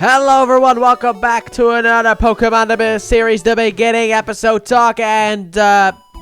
Hello everyone, welcome back to another Pokemon series, The Beginning episode talk, and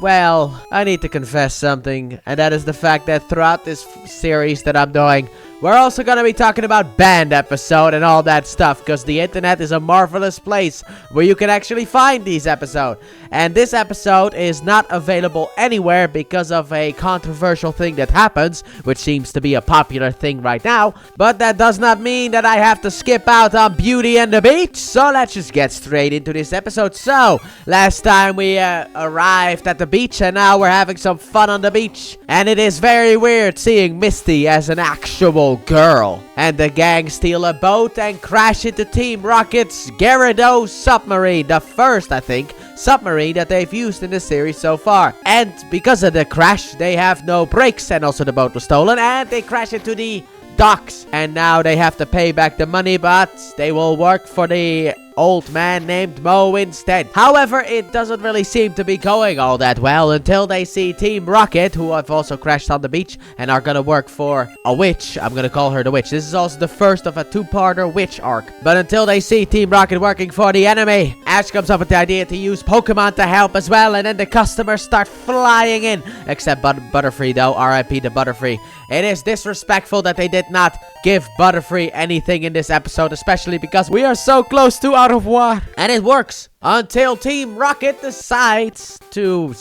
well, I need to confess something, and that is the fact that throughout this series that I'm doing, we're also gonna be talking about banned episode and all that stuff, because the internet is a marvelous place where you can actually find these episodes. And this episode is not available anywhere because of a controversial thing that happens, which seems to be a popular thing right now. But that does not mean that I have to skip out on Beauty and the Beach, so let's just get straight into this episode. So, last time we arrived at the beach, and now we're having some fun on the beach. And it is very weird seeing Misty as an actual girl. And the gang steal a boat and crash into Team Rocket's Gyarados submarine, the first, I think, submarine that they've used in the series so far. And because of the crash, they have no brakes, and also the boat was stolen, and they crash into the docks. And now they have to pay back the money, but they will work for the old man named Mo instead. However, it doesn't really seem to be going all that well until they see Team Rocket, who have also crashed on the beach and are gonna work for a witch. I'm gonna call her the witch. This is also the first of a two-parter witch arc. But until they see Team Rocket working for the enemy, Ash comes up with the idea to use Pokemon to help as well, and then the customers start flying in. Except Butterfree though, RIP to Butterfree. It is disrespectful that they did not give Butterfree anything in this episode, especially because we are so close to out of water. And it works until Team Rocket decides to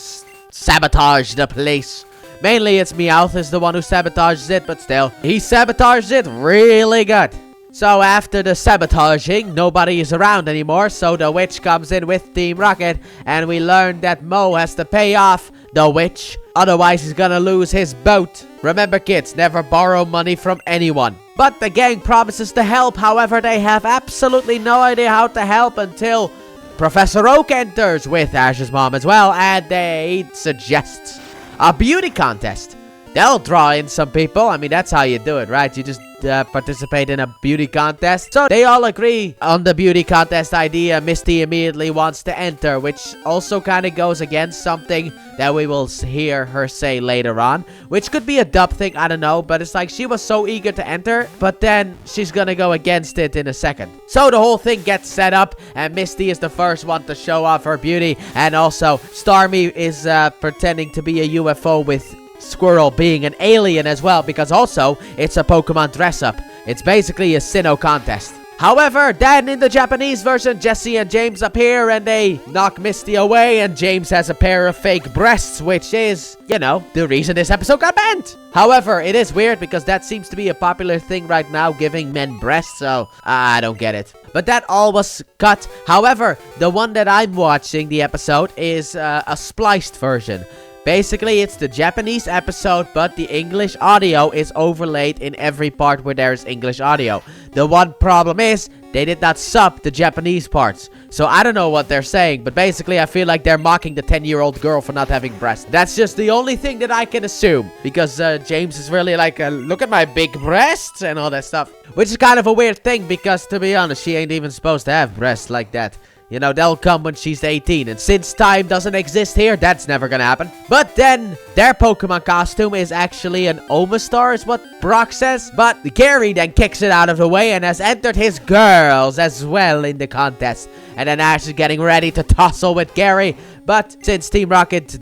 sabotage the place. Mainly it's Meowth is the one who sabotages it, but still, he sabotaged it really good. So after the sabotaging, nobody is around anymore, so the witch comes in with Team Rocket, and we learn that Mo has to pay off the witch, otherwise he's gonna lose his boat. Remember kids, never borrow money from anyone. But the gang promises to help, however they have absolutely no idea how to help until Professor Oak enters with Ash's mom as well, and they suggest a beauty contest. They'll draw in some people. I mean, that's how you do it, right? You just participate in a beauty contest. So they all agree on the beauty contest idea. Misty immediately wants to enter, which also kind of goes against something that we will hear her say later on, which could be a dub thing, I don't know, but it's like she was so eager to enter, but then she's gonna go against it in a second. So the whole thing gets set up, and Misty is the first one to show off her beauty, and also Starmie is pretending to be a UFO with Squirrel being an alien as well, because also it's a Pokemon dress-up. It's basically a Sinnoh contest. However, then in the Japanese version, Jesse and James appear and they knock Misty away, and James has a pair of fake breasts, which is, you know, the reason this episode got banned. However, it is weird because that seems to be a popular thing right now, giving men breasts, so I don't get it. But that all was cut. However, the one that I'm watching, the episode, is a spliced version. Basically, it's the Japanese episode, but the English audio is overlaid in every part where there is English audio. The one problem is, they did not sub the Japanese parts. So I don't know what they're saying, but basically I feel like they're mocking the 10-year-old girl for not having breasts. That's just the only thing that I can assume. Because James is really like, look at my big breasts and all that stuff. Which is kind of a weird thing, because to be honest, she ain't even supposed to have breasts like that. You know, they'll come when she's 18, and since time doesn't exist here, that's never gonna happen. But then, their Pokemon costume is actually an Omastar, is what Brock says. But Gary then kicks it out of the way and has entered his girls as well in the contest. And then Ash is getting ready to tussle with Gary. But since Team Rocket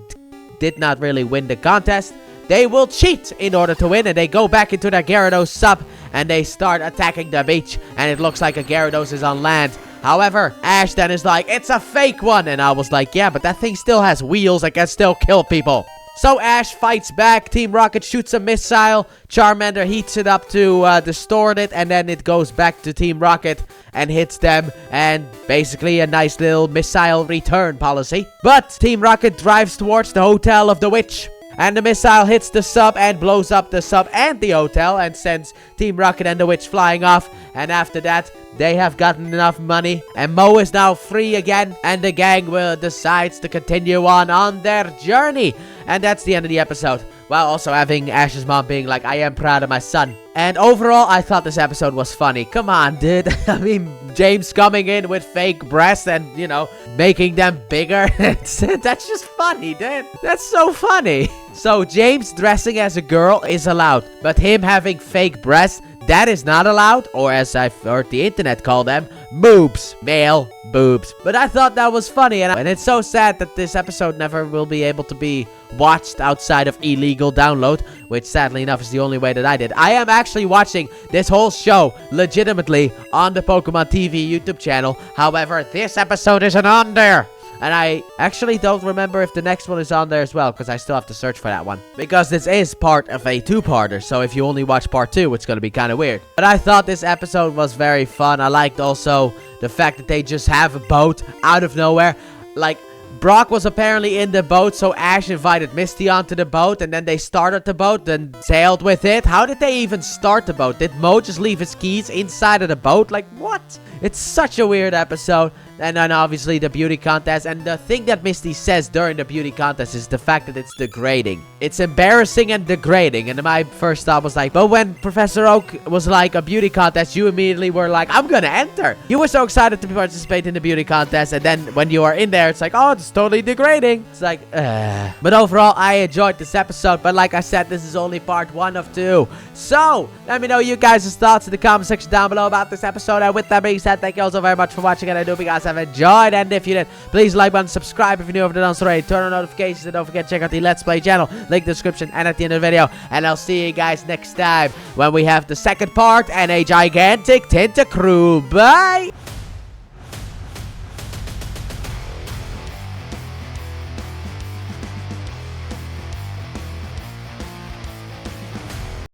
did not really win the contest, they will cheat in order to win, and they go back into their Gyarados sub, and they start attacking the beach, and it looks like a Gyarados is on land. However, Ash then is like, it's a fake one, and I was like, yeah, but that thing still has wheels, it can still kill people. So Ash fights back, Team Rocket shoots a missile, Charmander heats it up to distort it, and then it goes back to Team Rocket and hits them, and basically a nice little missile return policy. But Team Rocket drives towards the Hotel of the Witch, and the missile hits the sub and blows up the sub and the hotel and sends Team Rocket and the Witch flying off. And after that, they have gotten enough money, and Mo is now free again, and the gang decides to continue on their journey. And that's the end of the episode, while also having Ash's mom being like, I am proud of my son. And overall, I thought this episode was funny. Come on, dude. I mean, James coming in with fake breasts and, you know, making them bigger. That's just funny, dude. That's so funny. So James dressing as a girl is allowed, but him having fake breasts, that is not allowed, or as I've heard the internet call them, boobs. Male boobs. But I thought that was funny, and it's so sad that this episode never will be able to be watched outside of illegal download, which sadly enough is the only way that I did. I am actually watching this whole show legitimately on the Pokemon TV YouTube channel. However, this episode isn't on there. And I actually don't remember if the next one is on there as well, because I still have to search for that one. Because this is part of a two-parter, so if you only watch part 2, it's going to be kind of weird. But I thought this episode was very fun. I liked also the fact that they just have a boat out of nowhere. Like, Brock was apparently in the boat, so Ash invited Misty onto the boat, and then they started the boat, then sailed with it. How did they even start the boat? Did Mo just leave his keys inside of the boat? Like, what? It's such a weird episode. And then obviously the beauty contest. And the thing that Misty says during the beauty contest is the fact that it's degrading. It's embarrassing and degrading. And my first thought was like, but when Professor Oak was like a beauty contest, you immediately were like, I'm gonna enter. You were so excited to participate in the beauty contest. And then when you are in there, it's like, oh, it's totally degrading. It's like, But overall, I enjoyed this episode. But like I said, this is only part 1 of 2. So, let me know you guys' thoughts in the comment section down below about this episode. And with that being said, thank you all so very much for watching. And I do hope you guys have enjoyed. And if you did, please like button, subscribe if you're new over the done already, turn on notifications, and don't forget to check out the Let's Play channel, link in the description and at the end of the video. And I'll see you guys next time when we have the second part and a gigantic Tentacruel. Bye!